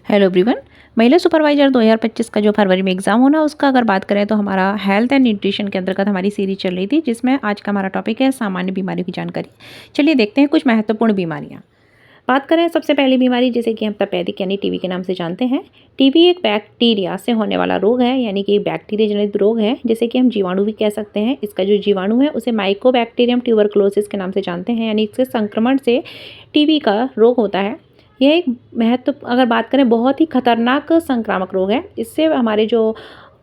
Hello everyone. महिला supervisor 2025 का जो फरवरी में एग्ज़ाम होना उसका अगर बात करें तो हमारा हेल्थ एंड न्यूट्रिशन के अंतर्गत हमारी सीरीज चल रही थी, जिसमें आज का हमारा टॉपिक है सामान्य बीमारियों की जानकारी। चलिए देखते हैं कुछ महत्वपूर्ण बीमारियां। बात करें सबसे पहली बीमारी, जैसे कि हम तपेदिक यानी टीबी के नाम से जानते हैं। टीबी एक बैक्टीरिया से होने वाला रोग है, यानी कि बैक्टीरिया जनित रोग है, जैसे कि हम जीवाणु भी कह सकते हैं। इसका जो जीवाणु है उसे माइकोबैक्टीरियम ट्यूबरकुलोसिस के नाम से जानते हैं, यानी इसके संक्रमण से टीबी का रोग होता है। यह एक महत्व अगर बात करें बहुत ही खतरनाक संक्रामक रोग है। इससे हमारे जो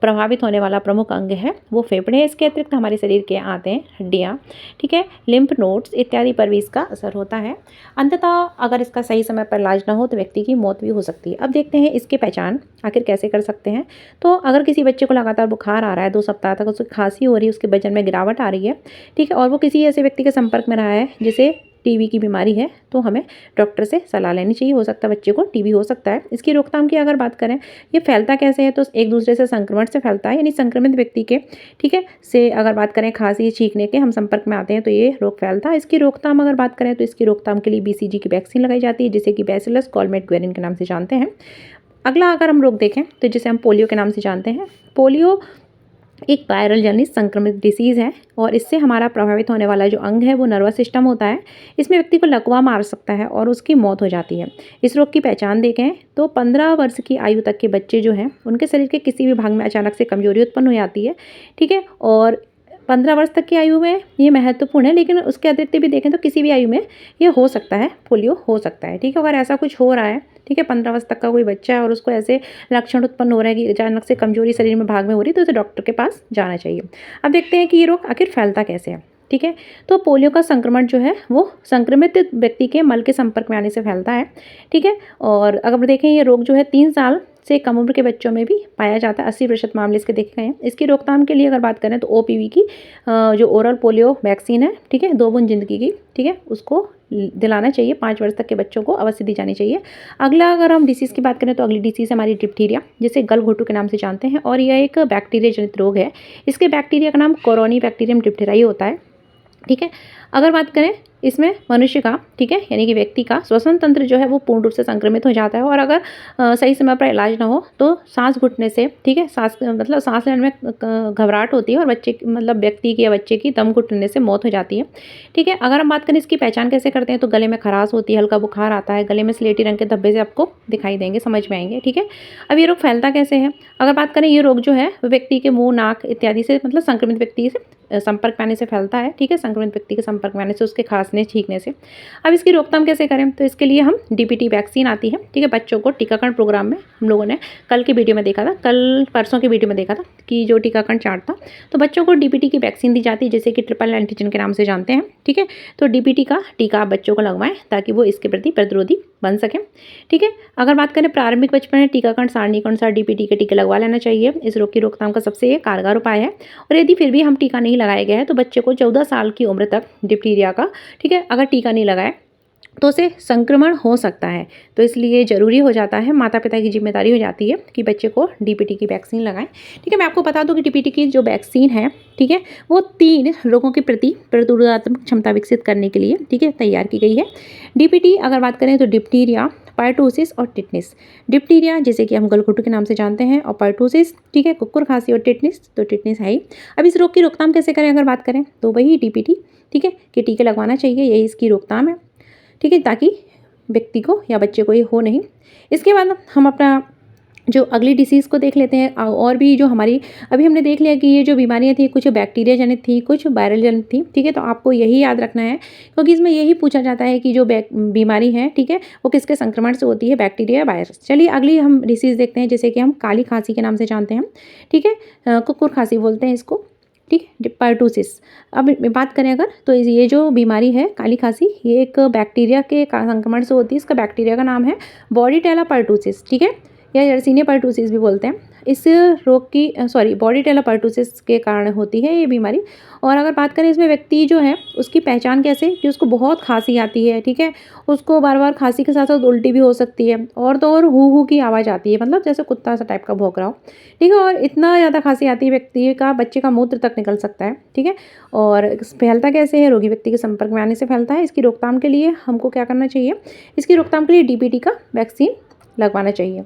प्रभावित होने वाला प्रमुख अंग है वो फेफड़े है। इसके अतिरिक्त हमारे शरीर के आते हैं हड्डियाँ, ठीक है, लिम्फ नोड्स इत्यादि पर भी इसका असर होता है। अंततः अगर इसका सही समय पर इलाज न हो तो व्यक्ति की मौत भी हो सकती है। अब देखते हैं इसकी पहचान आखिर कैसे कर सकते हैं। तो अगर किसी बच्चे को लगातार बुखार आ रहा है, 2 सप्ताह तक उसकी खांसी हो रही है, उसके वजन में गिरावट आ रही है, ठीक है, और वो किसी ऐसे व्यक्ति के संपर्क में रहा है जिसे टीबी की बीमारी है, तो हमें डॉक्टर से सलाह लेनी चाहिए। हो सकता है बच्चे को टीबी हो सकता है। इसकी रोकथाम की अगर बात करें, ये फैलता कैसे है, तो एक दूसरे से संक्रमण से फैलता है, यानी संक्रमित व्यक्ति के, ठीक है, से अगर बात करें खांसी छींकने के हम संपर्क में आते हैं तो ये रोग फैलता है। इसकी रोकथाम अगर बात करें तो इसकी रोकथाम के लिए बीसीजी की वैक्सीन लगाई जाती है, जिसे कि बैसिलस कॉलमेट ग्वेरिन के नाम से जानते हैं। अगला अगर हम रोग देखें तो जिसे हम पोलियो के नाम से जानते हैं। पोलियो एक वायरल जनित संक्रमित डिसीज़ है और इससे हमारा प्रभावित होने वाला जो अंग है वो नर्वस सिस्टम होता है। इसमें व्यक्ति को लकवा मार सकता है और उसकी मौत हो जाती है। इस रोग की पहचान देखें तो 15 वर्ष की आयु तक के बच्चे जो हैं उनके शरीर के किसी भी भाग में अचानक से कमजोरी उत्पन्न हो जाती है, ठीक है, और 15 वर्ष तक की आयु में ये महत्वपूर्ण है, लेकिन उसके अतिरिक्त भी देखें तो किसी भी आयु में ये हो सकता है, पोलियो हो सकता है, ठीक है। अगर ऐसा कुछ हो रहा है, ठीक है, 15 वर्ष तक का कोई बच्चा है और उसको ऐसे लक्षण उत्पन्न हो रहा है कि अचानक से कमजोरी शरीर में भाग में हो रही है, तो उसे डॉक्टर के पास जाना चाहिए। अब देखते हैं कि ये रोग आखिर फैलता कैसे है, ठीक है। तो पोलियो का संक्रमण जो है वो संक्रमित व्यक्ति के मल के संपर्क में आने से फैलता है, ठीक है। और अगर देखें ये रोग जो है 3 साल से कम उम्र के बच्चों में भी पाया जाता है। 80% मामले इसके देखे गए हैं। इसकी रोकथाम के लिए अगर बात करें तो ओपीवी की जो ओरल पोलियो वैक्सीन है, ठीक है, 2 बूंद जिंदगी की, ठीक है, उसको दिलाना चाहिए। 5 वर्ष तक के बच्चों को अवश्य दी जानी चाहिए। अगला अगर हम डिसीज़ की बात करें तो अगली डिसीज़ है हमारी डिप्थीरिया, जिसे गलघोटू के नाम से जानते हैं, और यह एक बैक्टीरिया जनित रोग है। इसके बैक्टीरिया का नाम कोरोनी बैक्टीरियम डिप्थेराई होता है, ठीक है। अगर बात करें इसमें मनुष्य का, ठीक है, यानी कि व्यक्ति का श्वसन तंत्र जो है वो पूर्ण रूप से संक्रमित हो जाता है, और अगर सही समय पर इलाज ना हो तो सांस घुटने से, ठीक है, सांस मतलब सांस लेने में घबराहट होती है और बच्चे मतलब व्यक्ति की या बच्चे की दम घुटने से मौत हो जाती है, ठीक है। अगर हम बात करें इसकी पहचान कैसे करते हैं, तो गले में खराश होती है, हल्का बुखार आता है, गले में स्लेटी रंग के धब्बे से आपको दिखाई देंगे, समझ में आएंगे, ठीक है। अब ये रोग फैलता कैसे है, अगर बात करें ये रोग जो है वो व्यक्ति के मुंह, नाक इत्यादि से, मतलब संक्रमित व्यक्ति से संपर्क में आने से फैलता है, ठीक है, संक्रमित व्यक्ति के संपर्क में आने से, उसके खांसने छींकने से। अब इसकी रोकथाम कैसे करें, तो इसके लिए हम डीपीटी वैक्सीन आती है, ठीक है। बच्चों को टीकाकरण प्रोग्राम में हम लोगों ने कल की वीडियो में देखा था, कल परसों की वीडियो में देखा था कि जो टीकाकरण चार्ट था, तो बच्चों को डीपीटी की वैक्सीन दी जाती है, जैसे कि ट्रिपल एंटीजन के नाम से जानते हैं, ठीक है। तो डीपीटी का टीका आप बच्चों को लगवाएं ताकि वो इसके प्रति प्रतिरोधी बन सकें, ठीक है। अगर बात करें प्रारंभिक बचपन में टीकाकरण सारणी के अनुसार डीपीटी के टीके लगवा लेना चाहिए। इस रोग की रोकथाम का सबसे कारगर उपाय है। और यदि फिर भी हम टीका नहीं लगाया गया है तो बच्चे को 14 साल की उम्र तक डिप्थीरिया का, ठीक है, अगर टीका नहीं लगाए तो उसे संक्रमण हो सकता है। तो इसलिए ज़रूरी हो जाता है, माता पिता की जिम्मेदारी हो जाती है कि बच्चे को डीपीटी की वैक्सीन लगाएं, ठीक है। मैं आपको बता दूं कि डीपीटी की जो वैक्सीन है, ठीक है, वो 3 रोगों के प्रति प्रतिरोधात्मक क्षमता विकसित करने के लिए, ठीक है, तैयार की गई है। डीपीटी अगर बात करें तो डिप्थीरिया, पर्टूसिस और टिटनिस। डिप्थीरिया जैसे कि हम गलघोटू के नाम से जानते हैं, और पर्टूसिस, ठीक है, कुकुर खांसी, और टिटनिस तो टिटनिस है ही। अब इस रोग की रोकथाम कैसे करें अगर बात करें तो वही डीपीटी, ठीक है, के टीके लगवाना चाहिए, यही इसकी रोकथाम है, ठीक है, ताकि व्यक्ति को या बच्चे को ये हो नहीं। इसके बाद हम अपना जो अगली डिसीज़ को देख लेते हैं। और भी जो हमारी अभी हमने देख लिया कि ये जो बीमारियां थी कुछ बैक्टीरिया जनित थी, कुछ वायरल जनित थी, ठीक है। तो आपको यही याद रखना है क्योंकि इसमें यही पूछा जाता है कि जो बीमारी है, ठीक है, वो किसके संक्रमण से होती है, बैक्टीरिया या वायरस। चलिए अगली हम डिसीज़ देखते हैं, जैसे कि हम काली खांसी के नाम से जानते हैं, ठीक है, कुकुर खांसी बोलते हैं इसको, ठीक है, पर्टूसिस। अब बात करें अगर तो ये जो बीमारी है काली खांसी, ये एक बैक्टीरिया के संक्रमण से होती है। इसका बैक्टीरिया का नाम है बॉर्डीटेला पर्टूसिस, ठीक है, या यर्सीनिया पर्टूसिस भी बोलते हैं। इस रोग की बॉर्डीटेला पर्टूसिस के कारण होती है ये बीमारी। और अगर बात करें इसमें व्यक्ति जो है उसकी पहचान कैसे, कि उसको बहुत खांसी आती है, ठीक है, उसको बार बार खांसी के साथ साथ उल्टी भी हो सकती है, और तो और हू हू की आवाज़ आती है, मतलब जैसे कुत्ता सा टाइप का भौंक रहा हो, ठीक है। और इतना ज़्यादा खांसी आती है व्यक्ति का बच्चे का मूत्र तक निकल सकता है, ठीक है। और फैलता कैसे है, रोगी व्यक्ति के संपर्क में आने से फैलता है। इसकी रोकथाम के लिए हमको क्या करना चाहिए, इसकी रोकथाम के लिए डीपीटी का वैक्सीन लगवाना चाहिए।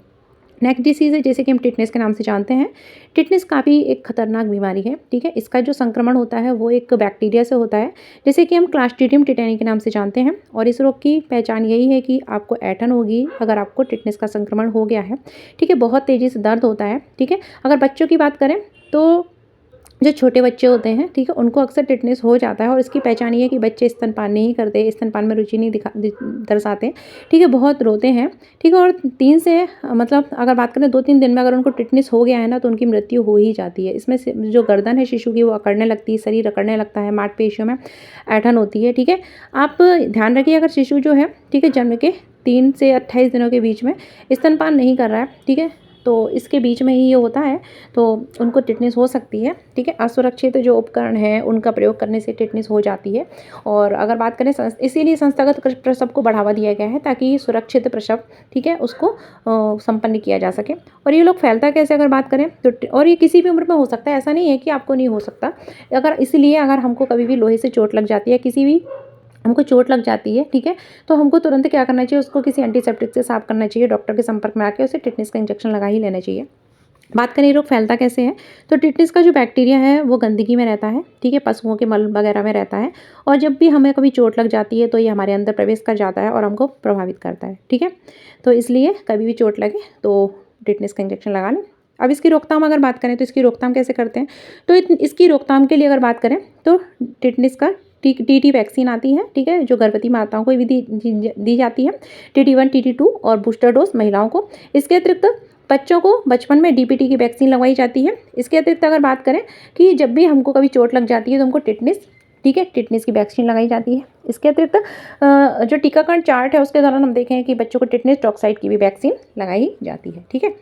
नेक्स्ट डिसीज़ है जैसे कि हम टिटनेस के नाम से जानते हैं। टिटनेस काफ़ी एक खतरनाक बीमारी है, ठीक है। इसका जो संक्रमण होता है वो एक बैक्टीरिया से होता है, जैसे कि हम क्लास्ट्रीडियम टिटेनी के नाम से जानते हैं। और इस रोग की पहचान यही है कि आपको ऐंठन होगी अगर आपको टिटनेस का संक्रमण हो गया है, ठीक है। बहुत तेज़ी से दर्द होता है, ठीक है। अगर बच्चों की बात करें तो जो छोटे बच्चे होते हैं, ठीक है, उनको अक्सर टिटनेस हो जाता है और इसकी पहचान ये है कि बच्चे स्तनपान नहीं करते, स्तनपान में रुचि नहीं दर्शाते, ठीक है, बहुत रोते हैं, ठीक है। और 3 से मतलब अगर बात करें 2-3 दिन में अगर उनको टिटनेस हो गया है ना, तो उनकी मृत्यु हो ही जाती है। इसमें से जो गर्दन है शिशु की वो अकड़ने लगती है, शरीर अकड़ने लगता है, मांसपेशियों में ऐंठन होती है, ठीक है। आप ध्यान रखिए अगर शिशु जो है, ठीक है, जन्म के 3 से 28 दिनों के बीच में स्तनपान नहीं कर रहा है, ठीक है, तो इसके बीच में ही ये होता है, तो उनको टिटनेस हो सकती है, ठीक है। असुरक्षित जो उपकरण हैं उनका प्रयोग करने से टिटनेस हो जाती है। और अगर बात करें इसीलिए संस्थागत प्रसव को बढ़ावा दिया गया है ताकि सुरक्षित प्रसव, ठीक है, उसको संपन्न किया जा सके। और ये लोग फैलता कैसे अगर बात करें तो और ये किसी भी उम्र में हो सकता है, ऐसा नहीं है कि आपको नहीं हो सकता। अगर इसीलिए अगर हमको कभी भी लोहे से चोट लग जाती है, किसी भी हमको चोट लग जाती है, ठीक है, तो हमको तुरंत क्या करना चाहिए, उसको किसी एंटीसेप्टिक से साफ करना चाहिए, डॉक्टर के संपर्क में आके उसे टिटनेस का इंजेक्शन लगा ही लेना चाहिए। बात करें ये रोग फैलता कैसे है, तो टिटनेस का जो बैक्टीरिया है वो गंदगी में रहता है, ठीक है, पशुओं के मल वगैरह में रहता है। और जब भी हमें कभी चोट लग जाती है तो ये हमारे अंदर प्रवेश कर जाता है और हमको प्रभावित करता है, ठीक है। तो इसलिए कभी भी चोट लगे तो टिटनेस का इंजेक्शन लगा लें। अब इसकी रोकथाम अगर बात करें तो इसकी रोकथाम कैसे करते हैं, तो इसकी रोकथाम के लिए अगर बात करें तो टिटनेस का टीटी वैक्सीन आती है, ठीक है, जो गर्भवती माताओं को भी दी जाती है। TT1 TT2 और बूस्टर डोज महिलाओं को। इसके अतिरिक्त बच्चों को बचपन में DPT की वैक्सीन लगवाई जाती है। इसके अतिरिक्त अगर बात करें कि जब भी हमको कभी चोट लग जाती है तो हमको टिटनेस, ठीक है, टिटनेस की वैक्सीन लगाई जाती है। इसके अतिरिक्त जो टीकाकरण चार्ट है उसके दौरान हम देखें कि बच्चों को टिटनेस टॉक्साइड की भी वैक्सीन लगाई जाती है, ठीक है,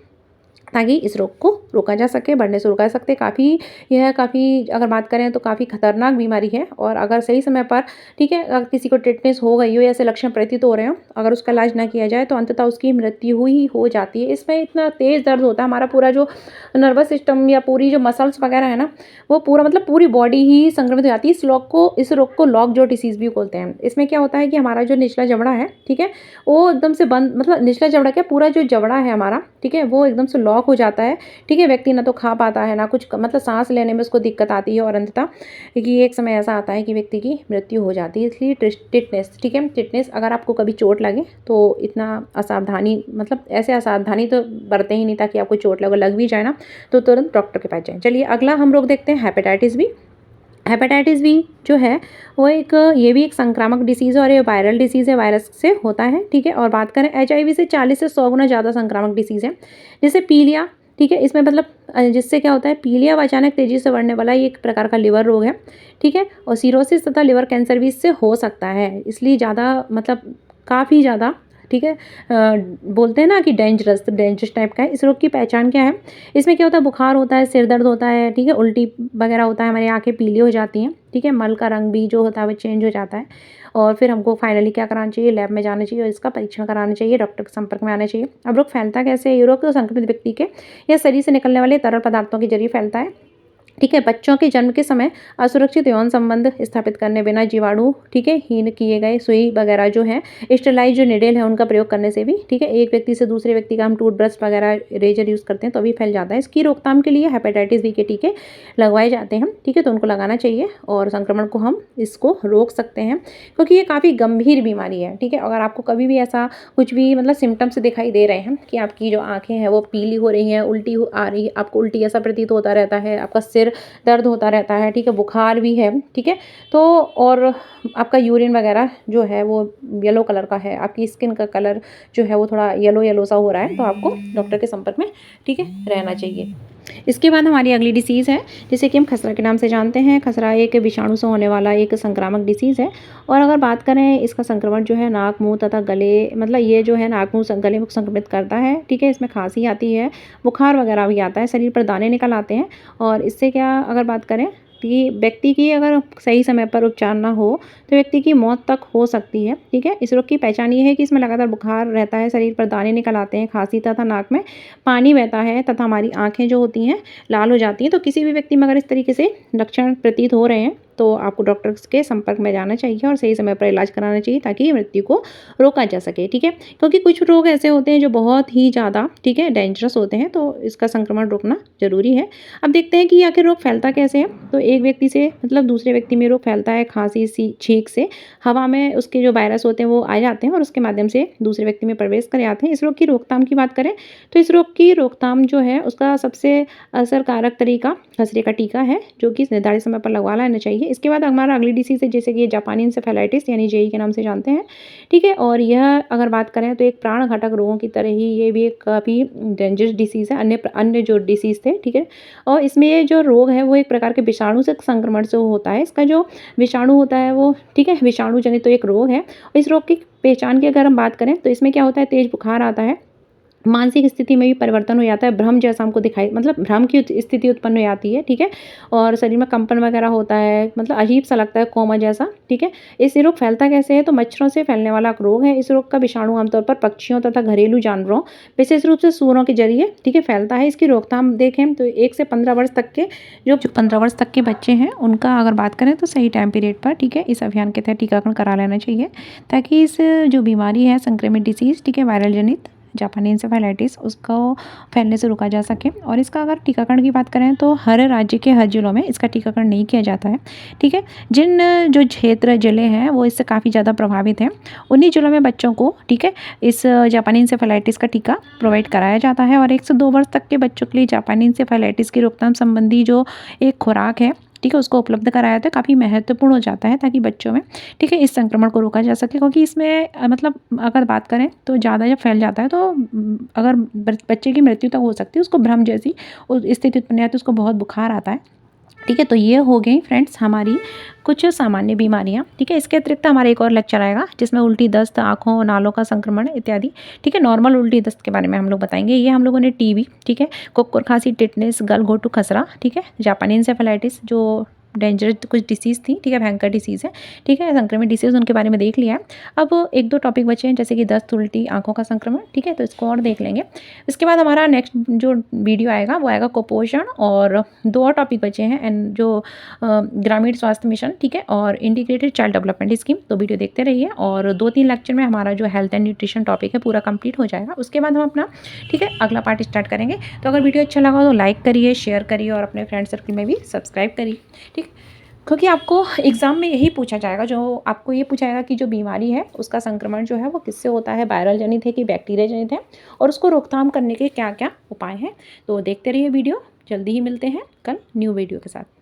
ताकि इस रोग को रोका जा सके, बढ़ने से रोका जा सकते। काफ़ी अगर बात करें तो काफ़ी खतरनाक बीमारी है। और अगर सही समय पर, ठीक है, अगर किसी को टिटनेस हो गई हो या ऐसे लक्षण प्रतीत हो रहे हो, अगर उसका इलाज ना किया जाए तो अंततः उसकी मृत्यु ही हो जाती है। इसमें इतना तेज़ दर्द होता है, हमारा पूरा जो नर्वस सिस्टम या पूरी जो मसल्स वगैरह है ना, वो पूरा मतलब पूरी बॉडी ही संक्रमित हो जाती है। इस रोग को लॉक जो डिसीज़ भी बोलते हैं। इसमें क्या होता है कि हमारा जो निचला जबड़ा है, ठीक है, वो एकदम से बंद, मतलब निचला जबड़ा क्या, पूरा जो जबड़ा है हमारा, ठीक है, वो एकदम से लॉक हो जाता है, ठीक है। व्यक्ति ना तो खा पाता है ना कुछ, मतलब सांस लेने में उसको दिक्कत आती है और अंततः कि एक समय ऐसा आता है कि व्यक्ति की मृत्यु हो जाती है। इसलिए टिटनेस, ठीक है, टिटनेस अगर आपको कभी चोट लगे तो इतना असावधानी, मतलब ऐसे असावधानी तो बरतें ही नहीं ताकि आपको चोट लग भी जाए ना तो तुरंत डॉक्टर के पास जाएं। चलिए अगला हम लोग देखते हैं हेपेटाइटिस बी। हेपेटाइटिस बी जो है वो ये भी एक संक्रामक डिसीज़ है और ये वायरल डिसीज़ है, वायरस से होता है, ठीक है। और बात करें HIV से 40 से 100 गुना ज़्यादा संक्रामक डिसीज़ है। जैसे पीलिया, ठीक है, इसमें मतलब जिससे क्या होता है, पीलिया अचानक तेज़ी से बढ़ने वाला ये एक प्रकार का लिवर रोग है, ठीक है। और सिरोसिस तथा लिवर कैंसर भी इससे हो सकता है, इसलिए ज़्यादा मतलब काफ़ी ज़्यादा, ठीक है, बोलते हैं ना कि डेंजरस टाइप का है। इस रोग की पहचान क्या है, इसमें क्या होता है, बुखार होता है, सिर दर्द होता है, ठीक है, उल्टी वगैरह होता है, हमारी आंखें पीली हो जाती हैं, ठीक है, मल का रंग भी जो होता है वो चेंज हो जाता है। और फिर हमको फाइनली क्या कराना चाहिए, लैब में जाना चाहिए और इसका परीक्षण कराना चाहिए, डॉक्टर के संपर्क में आना चाहिए। अब रोग फैलता कैसे है, ये रोग तो संक्रमित व्यक्ति के या शरीर से निकलने वाले तरल पदार्थों के जरिए फैलता है, ठीक है। बच्चों के जन्म के समय असुरक्षित यौन संबंध स्थापित करने बिना जीवाणु, ठीक है, हीन किए गए सुई वगैरह जो है, स्टेलाइज जो निडेल है उनका प्रयोग करने से भी, ठीक है, एक व्यक्ति से दूसरे व्यक्ति का हम टूथब्रश वगैरह रेजर यूज़ करते हैं तो भी फैल जाता है। इसकी रोकथाम के लिए हेपेटाइटिस बी के टीके लगवाए जाते हैं, ठीक है, तो उनको लगाना चाहिए और संक्रमण को हम इसको रोक सकते हैं क्योंकि ये काफ़ी गंभीर बीमारी है, ठीक है। अगर आपको कभी भी ऐसा कुछ भी मतलब सिम्टम्स दिखाई दे रहे हैं कि आपकी जो आँखें हैं वो पीली हो रही हैं, उल्टी आ रही है, आपको उल्टी ऐसा प्रतीत होता रहता है, आपका सिर दर्द होता रहता है, ठीक है, बुखार भी है, ठीक है, तो और आपका यूरिन वगैरह जो है वो येलो कलर का है, आपकी स्किन का कलर जो है वो थोड़ा येलो सा हो रहा है, तो आपको डॉक्टर के संपर्क में, ठीक है, रहना चाहिए। इसके बाद हमारी अगली डिसीज़ है जिसे कि हम खसरा के नाम से जानते हैं। खसरा एक विषाणु से होने वाला एक संक्रामक डिसीज़ है और अगर बात करें इसका संक्रमण जो है नाक, मुंह तथा गले, मतलब ये जो है नाक, मुंह, गले में संक्रमित करता है, ठीक है। इसमें खांसी आती है, बुखार वगैरह भी आता है, शरीर पर दाने निकल आते हैं और इससे क्या अगर बात करें कि व्यक्ति की अगर सही समय पर उपचार ना हो तो व्यक्ति की मौत तक हो सकती है, ठीक है। इस रोग की पहचान ये है कि इसमें लगातार बुखार रहता है, शरीर पर दाने निकल आते हैं, खांसी तथा नाक में पानी बहता है तथा हमारी आंखें जो होती हैं लाल हो जाती हैं। तो किसी भी व्यक्ति में अगर इस तरीके से लक्षण प्रतीत हो रहे हैं तो आपको डॉक्टर के संपर्क में जाना चाहिए और सही समय पर इलाज कराना चाहिए ताकि मृत्यु को रोका जा सके, ठीक है। क्योंकि कुछ रोग ऐसे होते हैं जो बहुत ही ज़्यादा, ठीक है, डेंजरस होते हैं, तो इसका संक्रमण रोकना ज़रूरी है। अब देखते हैं कि आखिर रोग फैलता कैसे है। तो एक व्यक्ति से मतलब दूसरे व्यक्ति में रोग फैलता है खाँसी, छींक से, हवा में उसके जो वायरस होते हैं वो आ जाते हैं और उसके माध्यम से दूसरे व्यक्ति में प्रवेश कर जाते हैं। इस रोग की रोकथाम की बात करें तो इस रोग की रोकथाम जो है उसका सबसे असरकारक तरीका खसरे का टीका है, जो कि निर्धारित समय पर लगवा लेना चाहिए। इसके बाद हमारा अगली डिसीज़ है जैसे कि जापानी इंसेफेलाइटिस यानी जेई के नाम से जानते हैं, ठीक है। और यह अगर बात करें तो एक प्राण घातक रोगों की तरह ही ये भी एक काफ़ी डेंजरस डिसीज़ है, अन्य जो डिसीज़ थे, ठीक है। और इसमें ये जो रोग है वो एक प्रकार के विषाणु से संक्रमण से होता है। इसका जो विषाणु होता है वो, ठीक है, विषाणु जनित तो एक रोग है। और इस रोग की पहचान की अगर हम बात करें तो इसमें क्या होता है, तेज बुखार आता है, मानसिक स्थिति में भी परिवर्तन हो जाता है, भ्रम जैसा हमको दिखाई मतलब भ्रम की स्थिति उत्पन्न हो जाती है, ठीक है। और शरीर में कंपन वगैरह होता है, मतलब अजीब सा लगता है, कोमा जैसा, ठीक है। इस रोग फैलता कैसे है, तो मच्छरों से फैलने वाला एक रोग है। इस रोग का विषाणु आमतौर पर पक्षियों तथा घरेलू जानवरों, विशेष रूप से सूअरों के जरिए, ठीक है, फैलता है। इसकी रोकथाम देखें तो 1 से 15 वर्ष तक के जो 15 वर्ष तक के बच्चे हैं उनका अगर बात करें तो सही टाइम पीरियड पर, ठीक है, इस अभियान के तहत टीकाकरण करा लेना चाहिए ताकि इस जो बीमारी है संक्रमित डिसीज़, ठीक है, वायरल जनित जापानी इंसेफेलाइटिस उसको फैलने से रोका जा सके। और इसका अगर टीकाकरण की बात करें तो हर राज्य के हर जिलों में इसका टीकाकरण नहीं किया जाता है, ठीक है। जिन जो क्षेत्र जिले हैं वो इससे काफ़ी ज़्यादा प्रभावित हैं, उन्हीं जिलों में बच्चों को, ठीक है, इस जापानी इंसेफेलाइटिस का टीका प्रोवाइड कराया जाता है। और 1 से 2 वर्ष तक के बच्चों के लिए जापानी इंसेफेलाइटिस की रोकथाम संबंधी जो एक खुराक है, ठीक है, उसको उपलब्ध कराया तो काफ़ी महत्वपूर्ण हो जाता है ताकि बच्चों में, ठीक है, इस संक्रमण को रोका जा सके। क्योंकि इसमें मतलब अगर बात करें तो ज़्यादा जब फैल जाता है तो अगर बच्चे की मृत्यु तक हो सकती है, उसको भ्रम जैसी स्थिति उत्पन्न आती है, उसको बहुत बुखार आता है, ठीक है। तो ये हो गई फ्रेंड्स हमारी कुछ सामान्य बीमारियां, ठीक है। इसके अतिरिक्त हमारा एक और लेक्चर आएगा जिसमें उल्टी दस्त, आँखों नालों का संक्रमण इत्यादि, ठीक है, नॉर्मल उल्टी दस्त के बारे में हम लोग बताएंगे। ये हम लोगों ने टीबी, ठीक है, कुकुर खांसी, टिटनेस, गलघोटू खसरा, ठीक है, जापानी इंसेफेलाइटिस जो डेंजरस कुछ डिसीज़ थी, ठीक है, भयंकर डिसीज़ है, ठीक है, संक्रमित डिसीज़ उनके बारे में देख लिया है। अब 1-2 टॉपिक बचे हैं जैसे कि दस्त, उल्टी, आँखों का संक्रमण, ठीक है, तो इसको और देख लेंगे। इसके बाद हमारा नेक्स्ट जो वीडियो आएगा वो आएगा कुपोषण, और 2 और टॉपिक बचे हैं एंड जो ग्रामीण स्वास्थ्य मिशन, ठीक है, और इंटीग्रेटेड चाइल्ड डेवलपमेंट स्कीम। तो वीडियो देखते रहिए और 2-3 लेक्चर में हमारा जो हेल्थ एंड न्यूट्रिशन टॉपिक है पूरा कंप्लीट हो जाएगा। उसके बाद हम अपना, ठीक है, अगला पार्ट स्टार्ट करेंगे। तो अगर वीडियो अच्छा लगा तो लाइक करिए, शेयर करिए और अपने फ्रेंड सर्कल में भी सब्सक्राइब करिए, ठीक। क्योंकि आपको एग्ज़ाम में यही पूछा जाएगा, जो आपको ये पूछा जाएगा कि जो बीमारी है उसका संक्रमण जो है वो किससे होता है, वायरल जनित है कि बैक्टीरिया जनित है, और उसको रोकथाम करने के क्या क्या उपाय हैं। तो देखते रहिए वीडियो, जल्दी ही मिलते हैं कल न्यू वीडियो के साथ।